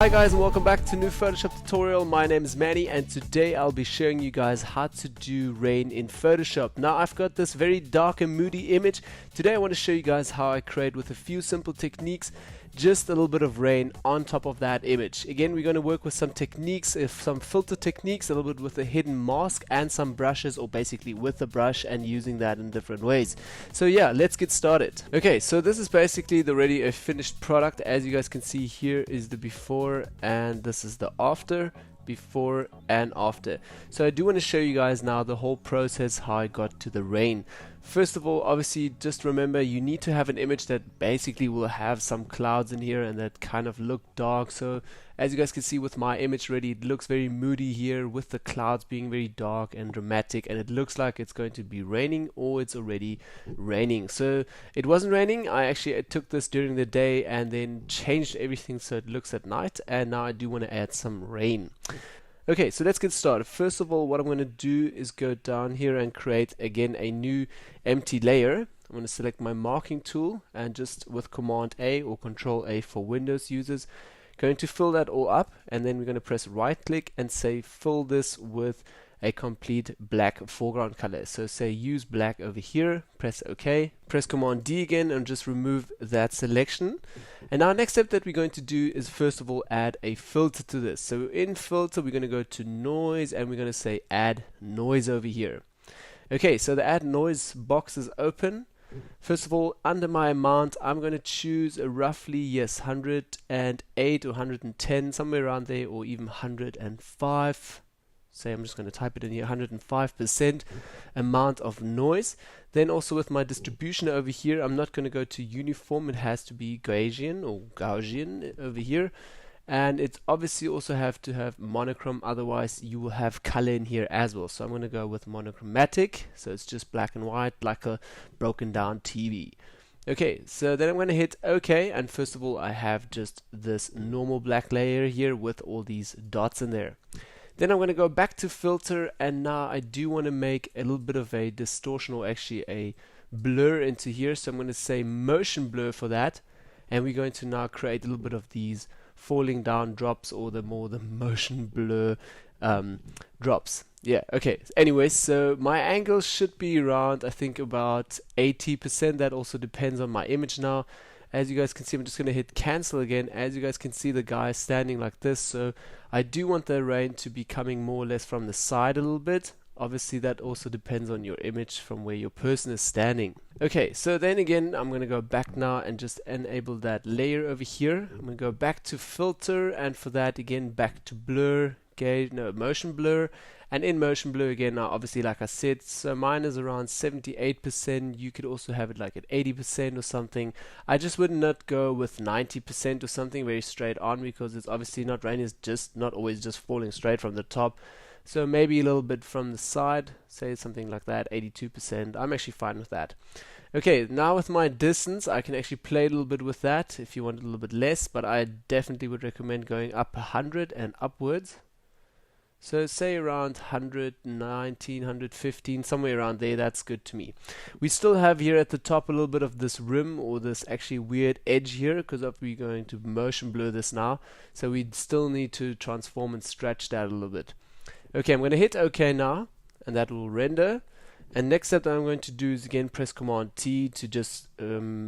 Hi guys, and welcome back to a new Photoshop tutorial. My name is Manny and today I'll be showing you guys how to do rain in Photoshop. Now I've got this very dark and moody image. Today I want to show you guys how I create with a few simple techniques just a little bit of rain on top of that image. Again, we're going to work with some techniques, some filter techniques, a little bit with a hidden mask and some brushes, or basically with a brush and using that in different ways. So yeah, let's get started. Okay, so this is basically already a finished product. As you guys can see, here is the before and this is the after. Before and after. So I do want to show you guys now the whole process, how I got to the rain. First of all, obviously, just remember you need to have an image that basically will have some clouds in here and that kind of look dark. So as you guys can see with my image already, it looks very moody here with the clouds being very dark and dramatic, and it looks like it's going to be raining or it's already raining. So it wasn't raining. I took this during the day and then changed everything so it looks at night, and now I do want to add some rain. Okay, so let's get started. First of all, what I'm going to do is go down here and create again a new empty layer. I'm going to select my marking tool and just with Command A or Control A for Windows users, going to fill that all up, and then we're going to press right click and say fill this with a complete black foreground color. So say use black over here, press OK, press Command D again and just remove that selection. And now next step that we're going to do is first of all add a filter to this. So in filter we're going to go to noise and we're going to say add noise over here. Okay, so the add noise box is open. First of all, under my amount I'm going to choose a roughly 108 or 110, somewhere around there, or even 105. Say I'm just going to type it in here, 105% amount of noise. Then also with my distribution over here, I'm not going to go to uniform, it has to be Gaussian or Gaussian over here. And it obviously also have to have monochrome, otherwise you will have color in here as well. So I'm going to go with monochromatic, so it's just black and white like a broken down TV. Okay, so then I'm going to hit OK, and first of all I have just this normal black layer here with all these dots in there. Then I'm going to go back to filter, and now I do want to make a little bit of a distortion, or actually a blur into here. So I'm going to say motion blur for that, and we're going to now create a little bit of these falling down drops, or the motion blur drops. Yeah, okay. Anyway, so my angle should be around, I think, about 80%. That also depends on my image now. As you guys can see, I'm just going to hit cancel again. As you guys can see, the guy is standing like this, so I do want the rain to be coming more or less from the side a little bit. Obviously that also depends on your image from where your person is standing. Okay, so then again I'm going to go back now and just enable that layer over here. I'm going to go back to filter, and for that again back to blur, motion blur, and in motion blur again, now obviously like I said, so mine is around 78%. You could also have it like at 80% or something. I just would not go with 90% or something very straight on, because it's obviously not, rain is just not always just falling straight from the top. So maybe a little bit from the side, say something like that, 82%. I'm actually fine with that. Okay, now with my distance, I can actually play a little bit with that if you want a little bit less, but I definitely would recommend going up 100 and upwards. So say around 119, 115, somewhere around there, that's good to me. We still have here at the top a little bit of this rim, or this actually weird edge here, because we're going to motion blur this now. So we still need to transform and stretch that a little bit. Okay, I'm going to hit OK now, and that will render. And next step that I'm going to do is again press Command T to just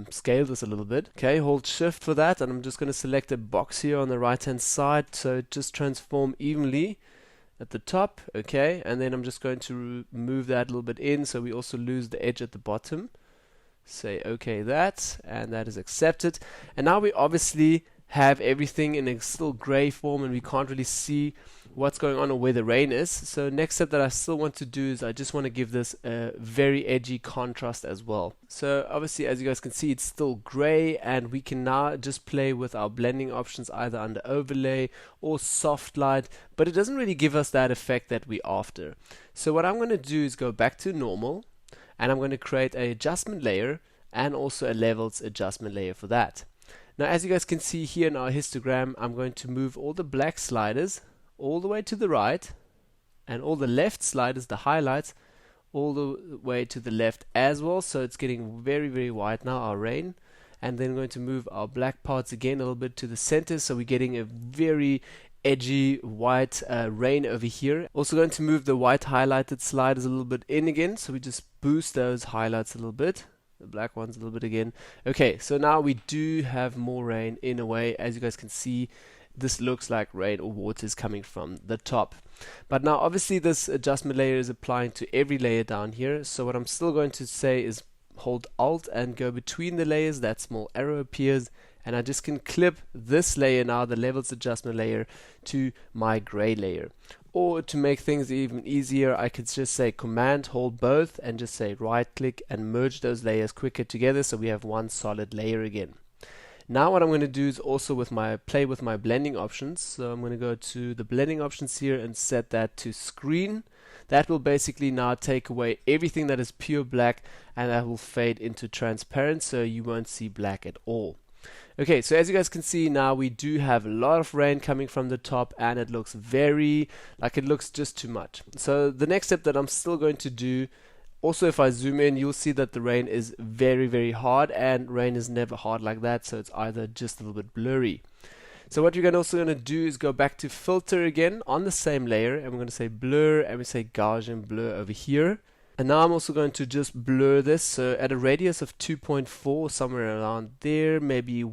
scale this a little bit. Okay, hold Shift for that, and I'm just going to select a box here on the right hand side, so just transform evenly at the top. Okay, and then I'm just going to move that a little bit in, so we also lose the edge at the bottom. Say OK that, and that is accepted. And now we obviously have everything in a still gray form, and we can't really see what's going on or where the rain is. So next step that I still want to do is I just want to give this a very edgy contrast as well. So obviously, as you guys can see, it's still gray, and we can now just play with our blending options either under overlay or soft light, but it doesn't really give us that effect that we're after. So what I'm going to do is go back to normal, and I'm going to create an adjustment layer and also a levels adjustment layer for that. Now as you guys can see here in our histogram, I'm going to move all the black sliders all the way to the right, and all the left sliders, the highlights, all the way to the left as well. So it's getting very, very white now, our rain. and then going to move our black parts again a little bit to the center, so we're getting a very edgy white rain over here. Also going to move the white highlighted sliders a little bit in again, so we just boost those highlights a little bit, the black ones a little bit again. Okay, so now we do have more rain in a way. As you guys can see, this looks like rain or water is coming from the top. But now obviously this adjustment layer is applying to every layer down here, so what I'm still going to say is hold Alt and go between the layers. That small arrow appears, and I just can clip this layer now, the levels adjustment layer, to my gray layer. Or to make things even easier, I could just say Command, hold both, and just say right click and merge those layers quicker together, so we have one solid layer again. Now what I'm going to do is also play with my blending options. So I'm going to go to the blending options here and set that to screen. That will basically now take away everything that is pure black, and that will fade into transparent, so you won't see black at all. Okay, so as you guys can see now, we do have a lot of rain coming from the top, and it looks it looks just too much. So the next step that I'm still going to do, also if I zoom in, you'll see that the rain is very hard, and rain is never hard like that, so it's either just a little bit blurry. So what you're also going to do is go back to filter again on the same layer, and we're going to say blur, and we say Gaussian blur over here. And now I'm also going to just blur this, so at a radius of 2.4, somewhere around there, maybe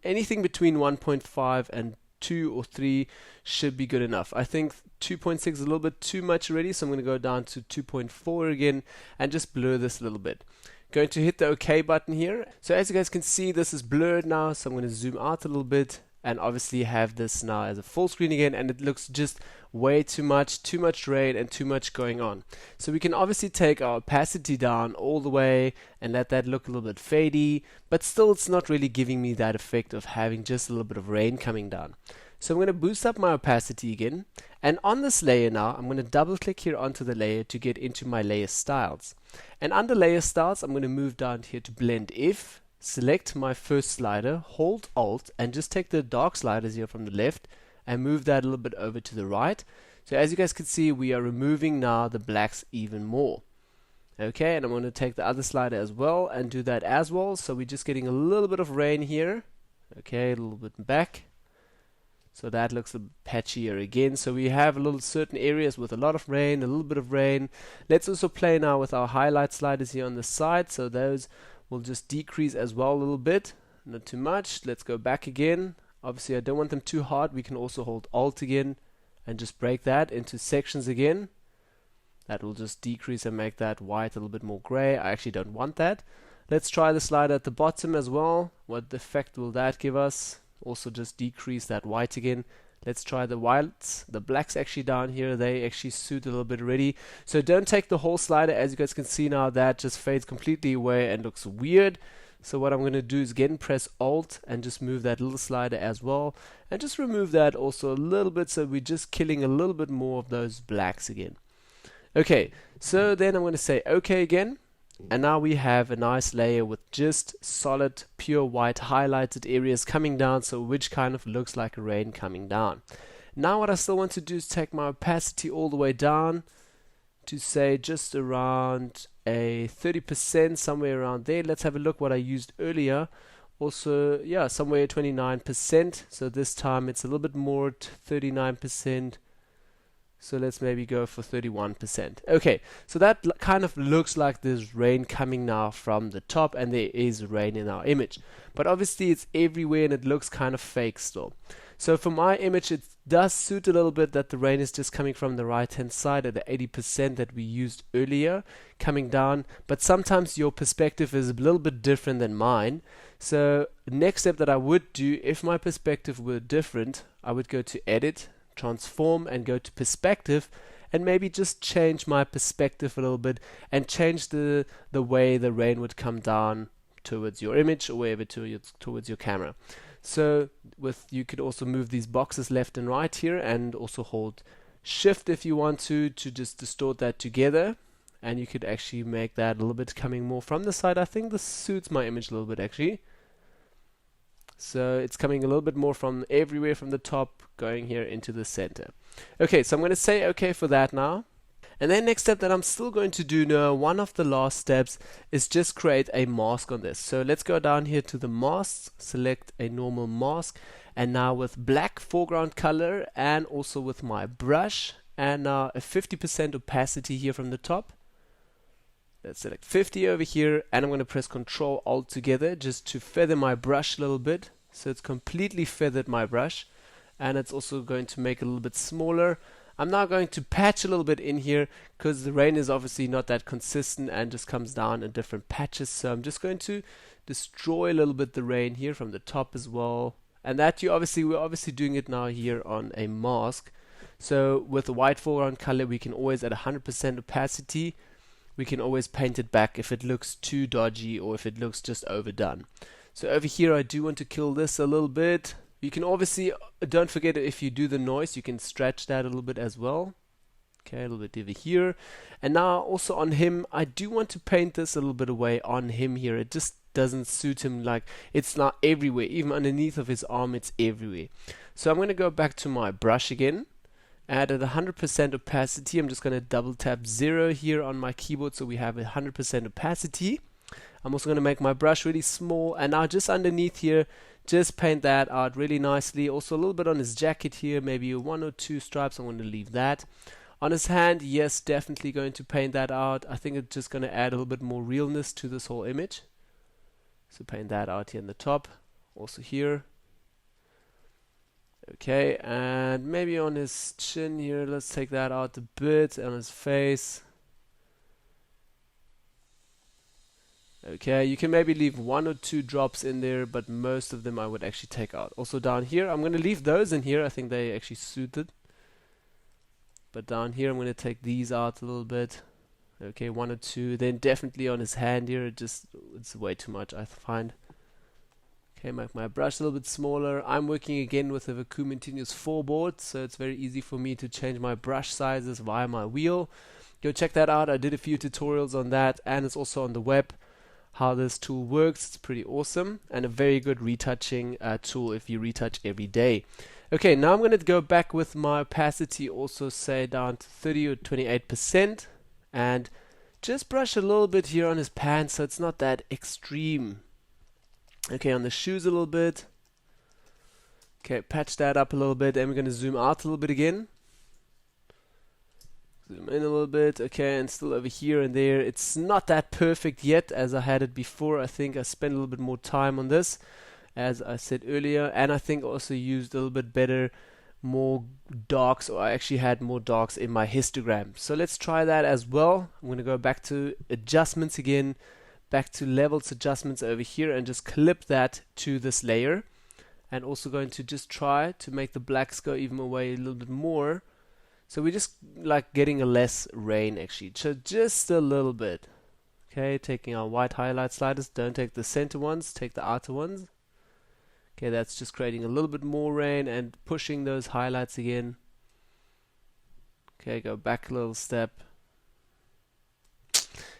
anything between 1.5 and 2 or 3 should be good enough. I think 2.6 is a little bit too much already, so I'm going to go down to 2.4 again and just blur this a little bit. Going to hit the OK button here. So as you guys can see, this is blurred now, so I'm going to zoom out a little bit and obviously have this now as a full screen again, and it looks just way too much rain and too much going on. So we can obviously take our opacity down all the way and let that look a little bit fadey, but still it's not really giving me that effect of having just a little bit of rain coming down. So I'm going to boost up my opacity again, and on this layer now I'm going to double click here onto the layer to get into my layer styles. And under layer styles I'm going to move down here to blend if, select my first slider, hold Alt, and just take the dark sliders here from the left and move that a little bit over to the right. So as you guys can see, we are removing now the blacks even more. Okay, and I'm going to take the other slider as well and do that as well. So we're just getting a little bit of rain here. Okay, a little bit back. So that looks a bit patchier again. So we have a little certain areas with a lot of rain, a little bit of rain. Let's also play now with our highlight sliders here on the side. So those will just decrease as well a little bit, not too much. Let's go back again. Obviously I don't want them too hard. We can also hold Alt again and just break that into sections again. That will just decrease and make that white a little bit more gray. I actually don't want that. Let's try the slider at the bottom as well. What effect will that give us? Also just decrease that white again. Let's try the whites. The blacks actually down here, they actually suit a little bit already. So don't take the whole slider. As you guys can see now, that just fades completely away and looks weird. So what I'm going to do is again press Alt and just move that little slider as well, and just remove that also a little bit, so we're just killing a little bit more of those blacks again. Okay, so then I'm going to say OK again, and now we have a nice layer with just solid pure white highlighted areas coming down, so which kind of looks like a rain coming down. Now what I still want to do is take my opacity all the way down to say just around a 30%, somewhere around there. Let's have a look what I used earlier. Also, yeah, somewhere 29%. So this time it's a little bit more, 39%. So let's maybe go for 31%. Okay, so that kind of looks like there's rain coming now from the top, and there is rain in our image. But obviously it's everywhere and it looks kind of fake still. So for my image, it does suit a little bit that the rain is just coming from the right hand side at the 80% that we used earlier coming down, but sometimes your perspective is a little bit different than mine. So next step that I would do, if my perspective were different, I would go to edit, transform, and go to perspective, and maybe just change my perspective a little bit and change the way the rain would come down towards your image or wherever towards your camera. So you could also move these boxes left and right here, and also hold shift if you want to just distort that together, and you could actually make that a little bit coming more from the side. I think this suits my image a little bit actually. So it's coming a little bit more from everywhere from the top, going here into the center. Okay, so I'm going to say okay for that now. And then next step that I'm still going to do now, one of the last steps, is just create a mask on this. So let's go down here to the masks, select a normal mask, and now with black foreground color and also with my brush and now a 50% opacity here from the top. Let's select 50 over here, and I'm going to press Ctrl Alt together just to feather my brush a little bit. So it's completely feathered my brush, and it's also going to make it a little bit smaller. I'm now going to patch a little bit in here because the rain is obviously not that consistent and just comes down in different patches. So I'm just going to destroy a little bit the rain here from the top as well. And that we're obviously doing it now here on a mask. So with the white foreground color, we can always at 100% opacity, we can always paint it back if it looks too dodgy or if it looks just overdone. So over here, I do want to kill this a little bit. You can obviously, don't forget, if you do the noise, you can stretch that a little bit as well. Okay, a little bit over here. And now also on him, I do want to paint this a little bit away on him here. It just doesn't suit him, like it's not everywhere. Even underneath of his arm, it's everywhere. So I'm going to go back to my brush again. And at 100% opacity, I'm just going to double tap 0 here on my keyboard so we have 100% opacity. I'm also going to make my brush really small, and now just underneath here, just paint that out really nicely. Also a little bit on his jacket here, maybe 1 or 2 stripes. I'm going to leave that. On his hand, yes, definitely going to paint that out. I think it's just going to add a little bit more realness to this whole image. So paint that out here in the top, also here. Okay, and maybe on his chin here, let's take that out a bit, on his face. Okay, you can maybe leave 1 or 2 drops in there, but most of them I would actually take out. Also down here, I'm going to leave those in here. I think they actually suited. But down here, I'm going to take these out a little bit. Okay, 1 or 2. Then definitely on his hand here, it's way too much, I find. Okay, make my brush a little bit smaller. I'm working again with a Vacuum Continuous 4 board, so it's very easy for me to change my brush sizes via my wheel. Go check that out. I did a few tutorials on that, and it's also on the web how this tool works. It's pretty awesome and a very good retouching tool if you retouch every day. Okay, now I'm going to go back with my opacity, also say down to 30 or 28%, and just brush a little bit here on his pants so it's not that extreme. Okay, on the shoes a little bit. Okay, patch that up a little bit, and we're going to zoom out a little bit again. Zoom in a little bit. Okay, and still over here and there. It's not that perfect yet as I had it before. I think I spent a little bit more time on this, as I said earlier, and I think also used a little bit better, more darks, or I actually had more darks in my histogram. So let's try that as well. I'm going to go back to adjustments again, back to levels adjustments over here, and just clip that to this layer. And also going to just try to make the blacks go even away a little bit more. So we're just like getting a less rain actually, so just a little bit. Okay, taking our white highlight sliders, don't take the center ones, take the outer ones. Okay, that's just creating a little bit more rain and pushing those highlights again. Okay, go back a little step.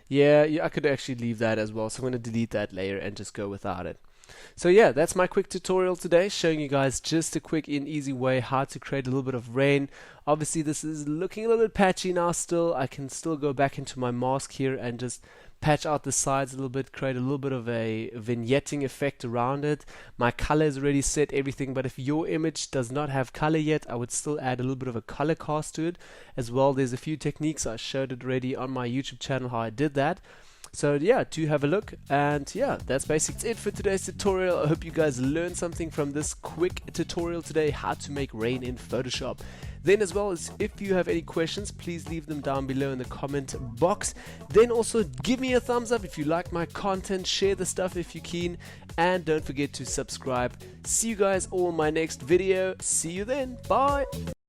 Yeah, I could actually leave that as well, so I'm going to delete that layer and just go without it. So yeah, that's my quick tutorial today, showing you guys just a quick and easy way how to create a little bit of rain. Obviously this is looking a little bit patchy now still. I can still go back into my mask here and just patch out the sides a little bit, create a little bit of a vignetting effect around it. My color is already set, everything, but if your image does not have color yet, I would still add a little bit of a color cast to it as well. There's a few techniques, I showed it already on my YouTube channel how I did that. So yeah, do have a look, and yeah, that's basically it for today's tutorial. I hope you guys learned something from this quick tutorial today, how to make rain in Photoshop. Then as well as if you have any questions, please leave them down below in the comment box. Then also give me a thumbs up if you like my content, share the stuff if you're keen, and don't forget to subscribe. See you guys all in my next video. See you then, bye.